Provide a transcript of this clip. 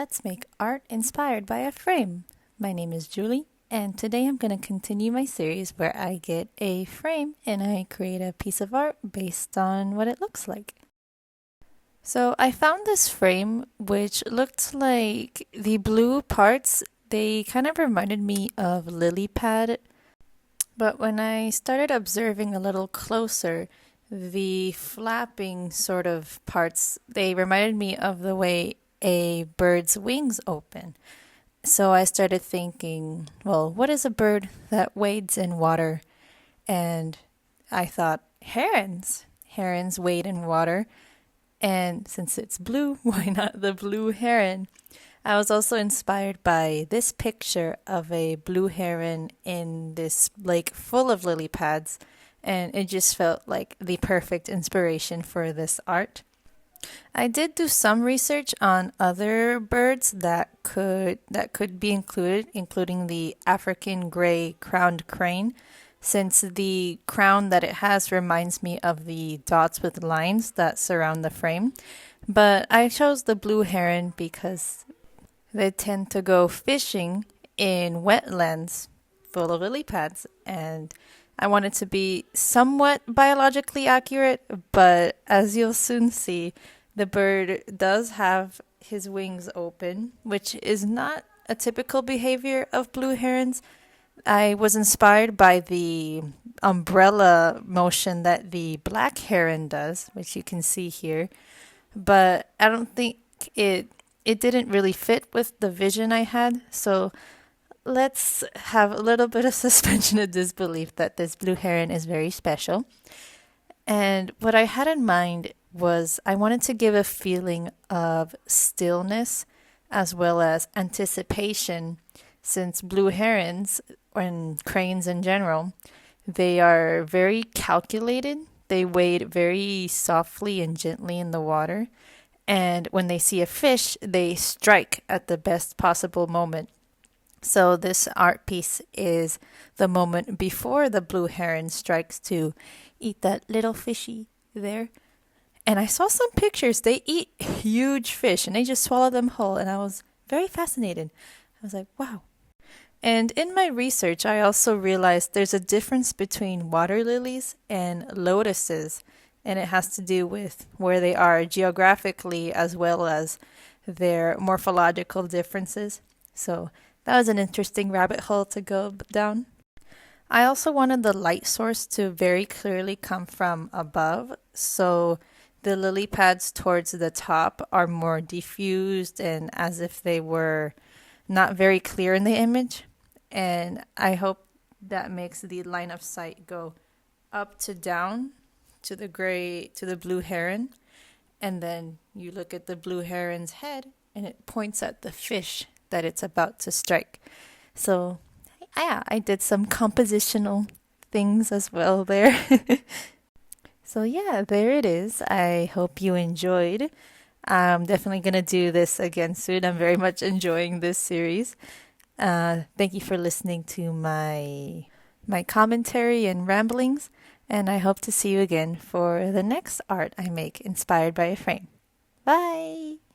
let's make art inspired by a frame. My name is Julie, and today I'm going to continue my series where I get a frame and I create a piece of art based on what it looks like. So I found this frame which looked like the blue parts, they kind of reminded me of lily pad, but when I started observing a little closer, the flapping sort of parts, they reminded me of the way a bird's wings open. So I started thinking, well, what is a bird that wades in water? And I thought, herons. Herons wade in water. And since it's blue, why not the blue heron? I was also inspired by this picture of a blue heron in this lake full of lily pads, and it just felt like the perfect inspiration for this art. I did do some research on other birds that could be included, including the African gray crowned crane, since the crown that it has reminds me of the dots with lines that surround the frame. But I chose the blue heron because they tend to go fishing in wetlands full of lily pads, and I want it to be somewhat biologically accurate, but as you'll soon see, the bird does have his wings open, which is not a typical behavior of blue herons. I was inspired by the umbrella motion that the black heron does, which you can see here, but I don't think it didn't really fit with the vision I had, so let's have a little bit of suspension of disbelief that this blue heron is very special. And what I had in mind was I wanted to give a feeling of stillness as well as anticipation, since blue herons and cranes in general, they are very calculated. They wade very softly and gently in the water. And when they see a fish, they strike at the best possible moment. So this art piece is the moment before the blue heron strikes to eat that little fishy there. And I saw some pictures. They eat huge fish and they just swallow them whole. And I was very fascinated. I was like, wow. And in my research, I also realized there's a difference between water lilies and lotuses. And it has to do with where they are geographically as well as their morphological differences. So that was an interesting rabbit hole to go down. I also wanted the light source to very clearly come from above, so the lily pads towards the top are more diffused and as if they were not very clear in the image. And I hope that makes the line of sight go up to down to the blue heron, and then you look at the blue heron's head and it points at the fish that it's about to strike. So yeah, I did some compositional things as well there. So yeah, there it is. I hope you enjoyed. I'm definitely going to do this again soon. I'm very much enjoying this series. Thank you for listening to my commentary and ramblings, and I hope to see you again for the next art I make inspired by a frame. Bye!